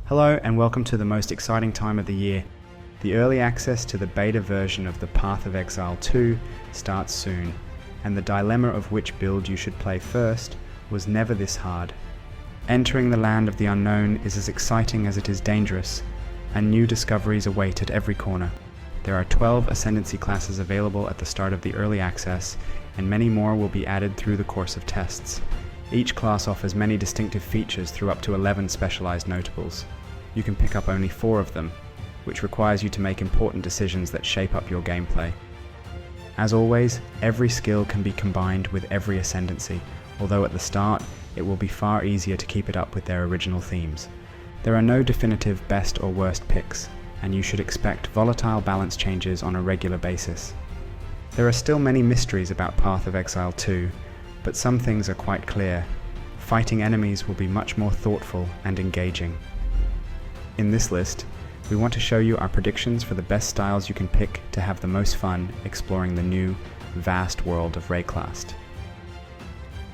Hello and welcome to the most exciting time of the year. The early access to the beta version of the Path of Exile 2 starts soon, and the dilemma of which build you should play first was never this hard. Entering the land of the unknown is as exciting as it is dangerous, and new discoveries await at every corner. There are 12 Ascendancy classes available at the start of the early access, and many more will be added through the course of tests. Each class offers many distinctive features through up to 11 specialized notables. You can pick up only 4 of them, which requires you to make important decisions that shape up your gameplay. As always, every skill can be combined with every Ascendancy, although at the start, it will be far easier to keep it up with their original themes. There are no definitive best or worst picks, and you should expect volatile balance changes on a regular basis. There are still many mysteries about Path of Exile 2, but some things are quite clear. Fighting enemies will be much more thoughtful and engaging. In this list, we want to show you our predictions for the best styles you can pick to have the most fun exploring the new, vast world of Rayclast.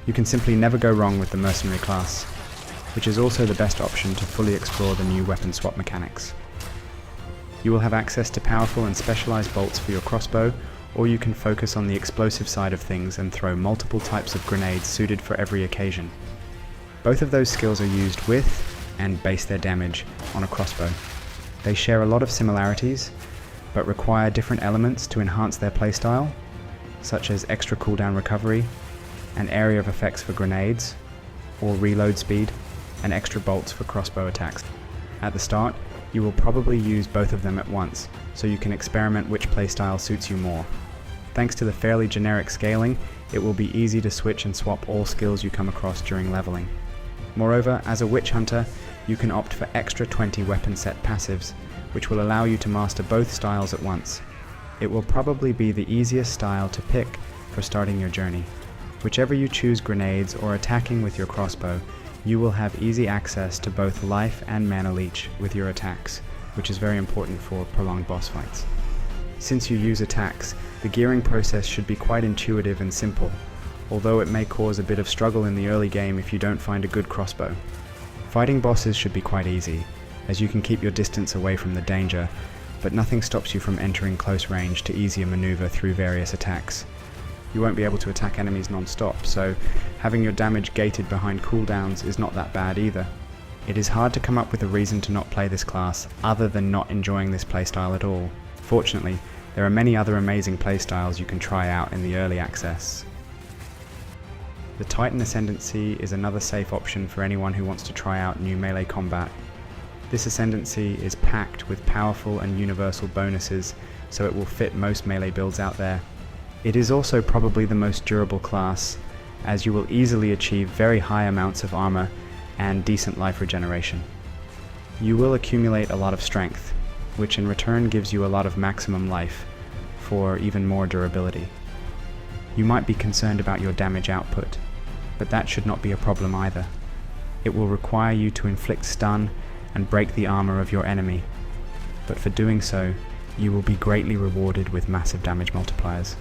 You can simply never go wrong with the Mercenary class, which is also the best option to fully explore the new weapon swap mechanics. You will have access to powerful and specialized bolts for your crossbow, or you can focus on the explosive side of things and throw multiple types of grenades suited for every occasion. Both of those skills are used with, and base their damage, on a crossbow. They share a lot of similarities, but require different elements to enhance their playstyle, such as extra cooldown recovery, an area of effects for grenades, or reload speed, and extra bolts for crossbow attacks. At the start, you will probably use both of them at once, so you can experiment which playstyle suits you more. Thanks to the fairly generic scaling, it will be easy to switch and swap all skills you come across during leveling. Moreover, as a witch hunter, you can opt for extra 20 weapon set passives, which will allow you to master both styles at once. It will probably be the easiest style to pick for starting your journey. Whichever you choose, grenades or attacking with your crossbow, you will have easy access to both life and mana leech with your attacks, which is very important for prolonged boss fights. Since you use attacks, the gearing process should be quite intuitive and simple, although it may cause a bit of struggle in the early game if you don't find a good crossbow. Fighting bosses should be quite easy, as you can keep your distance away from the danger, but nothing stops you from entering close range to easier maneuver through various attacks. You won't be able to attack enemies non-stop, so having your damage gated behind cooldowns is not that bad either. It is hard to come up with a reason to not play this class other than not enjoying this playstyle at all. Fortunately, there are many other amazing playstyles you can try out in the early access. The Titan Ascendancy is another safe option for anyone who wants to try out new melee combat. This Ascendancy is packed with powerful and universal bonuses, so it will fit most melee builds out there. It is also probably the most durable class, as you will easily achieve very high amounts of armor and decent life regeneration. You will accumulate a lot of strength, which in return gives you a lot of maximum life for even more durability. You might be concerned about your damage output, but that should not be a problem either. It will require you to inflict stun and break the armor of your enemy, but for doing so, you will be greatly rewarded with massive damage multipliers.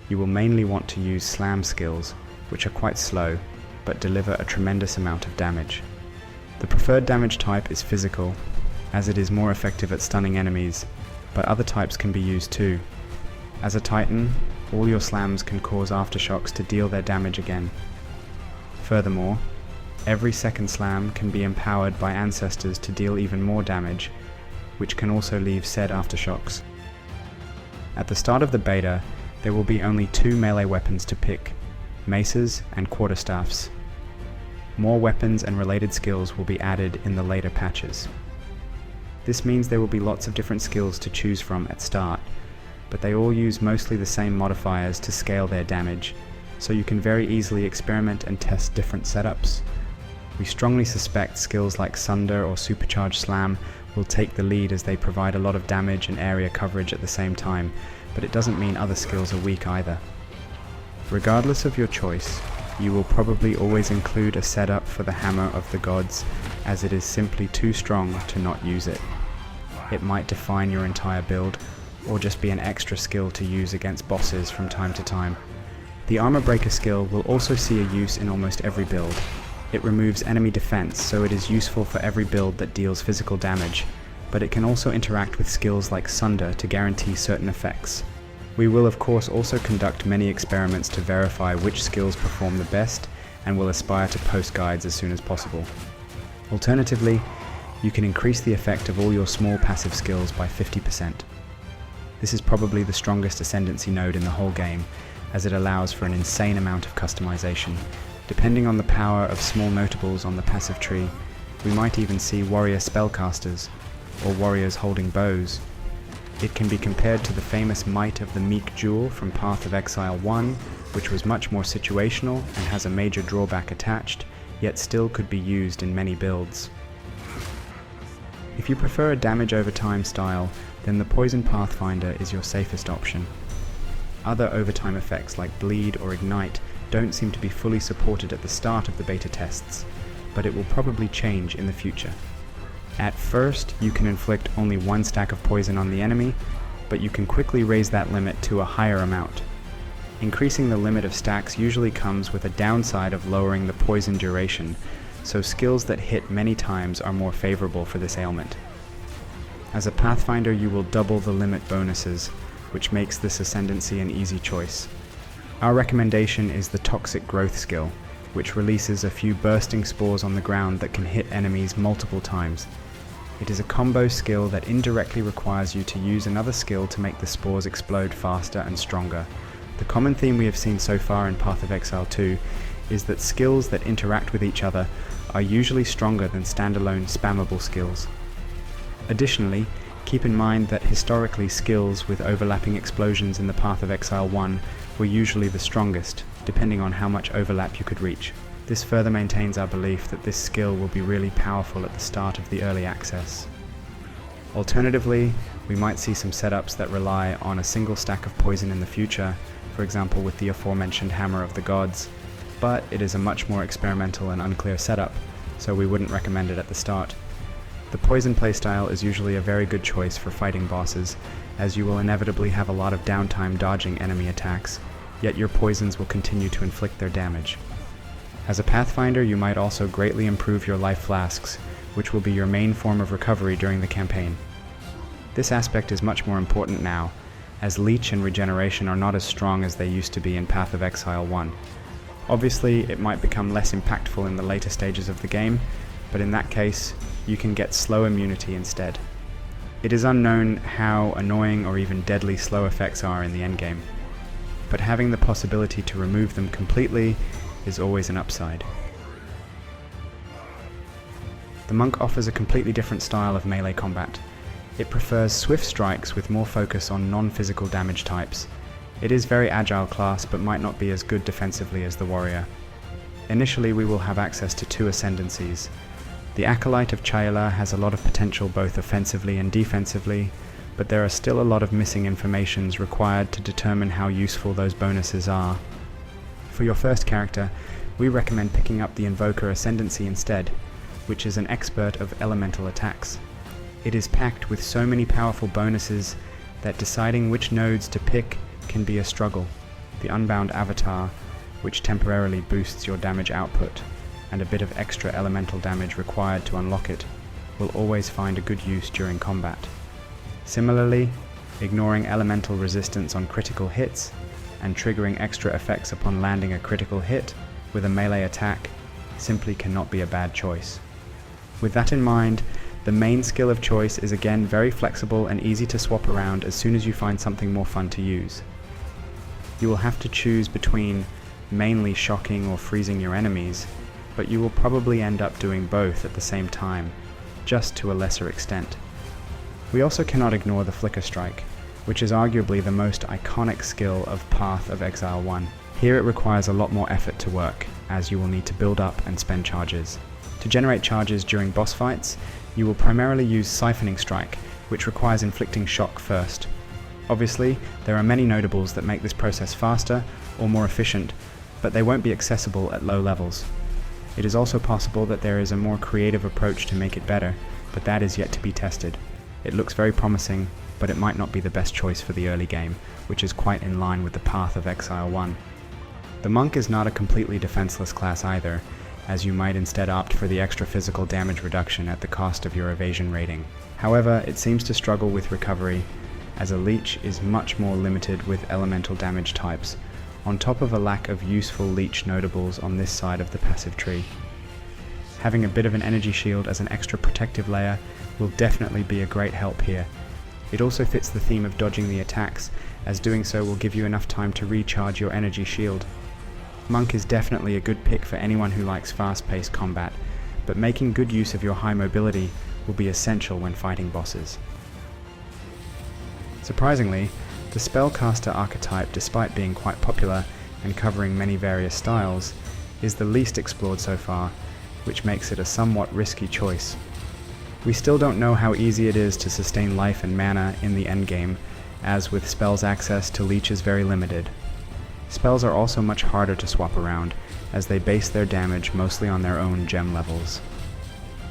You will mainly want to use slam skills, which are quite slow, but deliver a tremendous amount of damage. The preferred damage type is physical, as it is more effective at stunning enemies, but other types can be used too. As a Titan, all your slams can cause aftershocks to deal their damage again. Furthermore, every second slam can be empowered by ancestors to deal even more damage, which can also leave said aftershocks. At the start of the beta, there will be only 2 melee weapons to pick, maces and quarterstaffs. More weapons and related skills will be added in the later patches. This means there will be lots of different skills to choose from at start, but they all use mostly the same modifiers to scale their damage, so you can very easily experiment and test different setups. We strongly suspect skills like Sunder or Supercharged Slam will take the lead, as they provide a lot of damage and area coverage at the same time, but it doesn't mean other skills are weak either. Regardless of your choice, you will probably always include a setup for the Hammer of the Gods, as it is simply too strong to not use it. It might define your entire build, or just be an extra skill to use against bosses from time to time. The Armor Breaker skill will also see a use in almost every build, It removes enemy defense, so it is useful for every build that deals physical damage, but it can also interact with skills like Sunder to guarantee certain effects. We will of course also conduct many experiments to verify which skills perform the best, and will aspire to post guides as soon as possible. Alternatively, you can increase the effect of all your small passive skills by 50%. This is probably the strongest ascendancy node in the whole game, as it allows for an insane amount of customization. Depending on the power of small notables on the passive tree, we might even see warrior spellcasters, or warriors holding bows. It can be compared to the famous Might of the Meek Jewel from Path of Exile 1, which was much more situational and has a major drawback attached, yet still could be used in many builds. If you prefer a damage over time style, then the Poison Pathfinder is your safest option. Other overtime effects like Bleed or Ignite don't seem to be fully supported at the start of the beta tests, but it will probably change in the future. At first, you can inflict only 1 stack of poison on the enemy, but you can quickly raise that limit to a higher amount. Increasing the limit of stacks usually comes with a downside of lowering the poison duration, so skills that hit many times are more favorable for this ailment. As a Pathfinder, you will double the limit bonuses, which makes this ascendancy an easy choice. Our recommendation is the Toxic Growth skill, which releases a few bursting spores on the ground that can hit enemies multiple times. It is a combo skill that indirectly requires you to use another skill to make the spores explode faster and stronger. The common theme we have seen so far in Path of Exile 2 is that skills that interact with each other are usually stronger than standalone spammable skills. Additionally, keep in mind that historically skills with overlapping explosions in the Path of Exile 1 were usually the strongest, depending on how much overlap you could reach. This further maintains our belief that this skill will be really powerful at the start of the early access. Alternatively, we might see some setups that rely on a single stack of poison in the future, for example with the aforementioned Hammer of the Gods, but it is a much more experimental and unclear setup, so we wouldn't recommend it at the start. The poison playstyle is usually a very good choice for fighting bosses, as you will inevitably have a lot of downtime dodging enemy attacks, yet your poisons will continue to inflict their damage. As a Pathfinder, you might also greatly improve your life flasks, which will be your main form of recovery during the campaign. This aspect is much more important now, as Leech and Regeneration are not as strong as they used to be in Path of Exile 1. Obviously, it might become less impactful in the later stages of the game, but in that case, you can get slow immunity instead. It is unknown how annoying or even deadly slow effects are in the endgame, but having the possibility to remove them completely is always an upside. The Monk offers a completely different style of melee combat. It prefers swift strikes with more focus on non-physical damage types. It is very agile class, but might not be as good defensively as the warrior. Initially we will have access to 2 ascendancies. The Acolyte of Chayla has a lot of potential both offensively and defensively, but there are still a lot of missing informations required to determine how useful those bonuses are. For your first character, we recommend picking up the Invoker Ascendancy instead, which is an expert of elemental attacks. It is packed with so many powerful bonuses that deciding which nodes to pick can be a struggle. The Unbound Avatar, which temporarily boosts your damage output, and a bit of extra elemental damage required to unlock it, will always find a good use during combat. Similarly, ignoring elemental resistance on critical hits and triggering extra effects upon landing a critical hit with a melee attack simply cannot be a bad choice. With that in mind, the main skill of choice is again very flexible and easy to swap around as soon as you find something more fun to use. You will have to choose between mainly shocking or freezing your enemies, but you will probably end up doing both at the same time, just to a lesser extent. We also cannot ignore the Flicker Strike, which is arguably the most iconic skill of Path of Exile 1. Here it requires a lot more effort to work, as you will need to build up and spend charges. To generate charges during boss fights, you will primarily use Siphoning Strike, which requires inflicting shock first. Obviously, there are many notables that make this process faster or more efficient, but they won't be accessible at low levels. It is also possible that there is a more creative approach to make it better, but that is yet to be tested. It looks very promising, but it might not be the best choice for the early game, which is quite in line with the Path of Exile 1. The Monk is not a completely defenseless class either. as you might instead opt for the extra physical damage reduction at the cost of your evasion rating. However, it seems to struggle with recovery, as a leech is much more limited with elemental damage types, on top of a lack of useful leech notables on this side of the passive tree. Having a bit of an energy shield as an extra protective layer will definitely be a great help here. It also fits the theme of dodging the attacks, as doing so will give you enough time to recharge your energy shield. Monk is definitely a good pick for anyone who likes fast-paced combat, but making good use of your high mobility will be essential when fighting bosses. Surprisingly, the spellcaster archetype, despite being quite popular and covering many various styles, is the least explored so far, which makes it a somewhat risky choice. We still don't know how easy it is to sustain life and mana in the endgame, as with spells access to leech is very limited. Spells are also much harder to swap around, as they base their damage mostly on their own gem levels.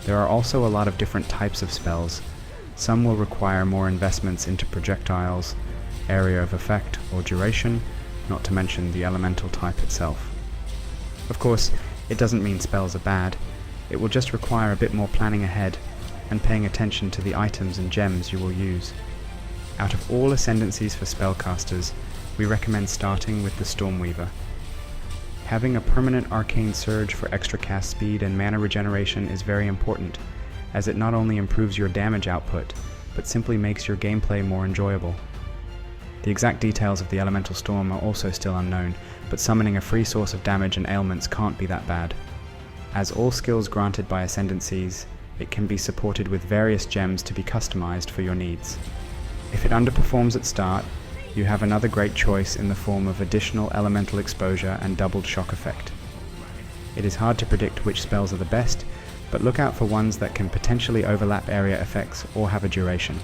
There are also a lot of different types of spells. Some will require more investments into projectiles, area of effect, or duration, not to mention the elemental type itself. Of course, it doesn't mean spells are bad. It will just require a bit more planning ahead, and paying attention to the items and gems you will use. Out of all ascendancies for spellcasters, we recommend starting with the Stormweaver. Having a permanent arcane surge for extra cast speed and mana regeneration is very important, as it not only improves your damage output, but simply makes your gameplay more enjoyable. The exact details of the elemental storm are also still unknown, but summoning a free source of damage and ailments can't be that bad. As all skills granted by ascendancies, it can be supported with various gems to be customized for your needs. If it underperforms at start, you have another great choice in the form of additional elemental exposure and doubled shock effect. It is hard to predict which spells are the best, but look out for ones that can potentially overlap area effects or have a duration.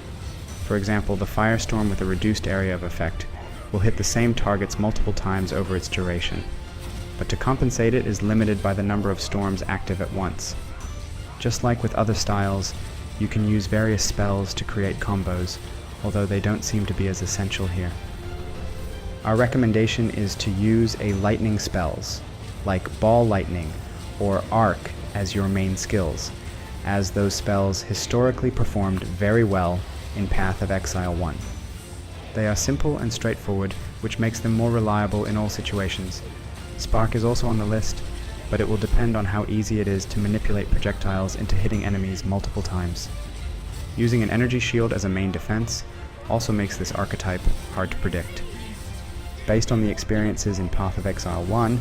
For example, the Firestorm with a reduced area of effect will hit the same targets multiple times over its duration, but to compensate it is limited by the number of storms active at once. Just like with other styles, you can use various spells to create combos, although they don't seem to be as essential here. Our recommendation is to use a lightning spells, like Ball Lightning or Arc as your main skills, as those spells historically performed very well in Path of Exile 1. They are simple and straightforward, which makes them more reliable in all situations. Spark is also on the list, but it will depend on how easy it is to manipulate projectiles into hitting enemies multiple times. Using an energy shield as a main defense also makes this archetype hard to predict. Based on the experiences in Path of Exile 1,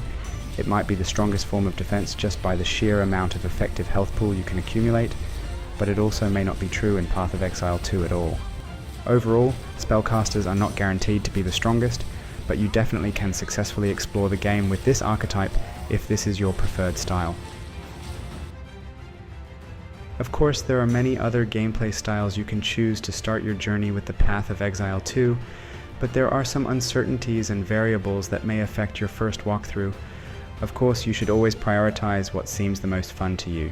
it might be the strongest form of defense just by the sheer amount of effective health pool you can accumulate, but it also may not be true in Path of Exile 2 at all. Overall, spellcasters are not guaranteed to be the strongest, but you definitely can successfully explore the game with this archetype if this is your preferred style. Of course, there are many other gameplay styles you can choose to start your journey with the Path of Exile 2, but there are some uncertainties and variables that may affect your first walkthrough. Of course, you should always prioritize what seems the most fun to you.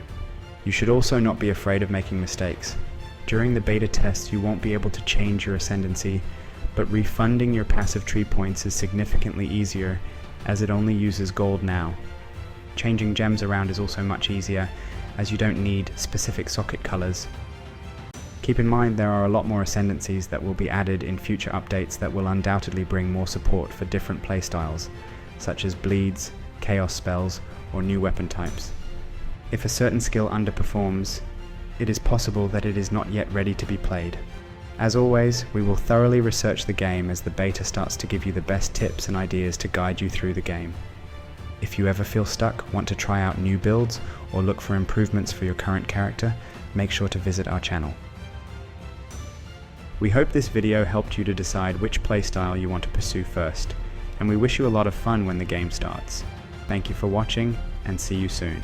You should also not be afraid of making mistakes. During the beta tests, you won't be able to change your ascendancy, but refunding your passive tree points is significantly easier, as it only uses gold now. Changing gems around is also much easier, as you don't need specific socket colors. Keep in mind there are a lot more ascendancies that will be added in future updates that will undoubtedly bring more support for different playstyles, such as bleeds, chaos spells, or new weapon types. If a certain skill underperforms, it is possible that it is not yet ready to be played. As always, we will thoroughly research the game as the beta starts to give you the best tips and ideas to guide you through the game. If you ever feel stuck, want to try out new builds, or look for improvements for your current character, make sure to visit our channel. We hope this video helped you to decide which playstyle you want to pursue first, and we wish you a lot of fun when the game starts. Thank you for watching, and see you soon.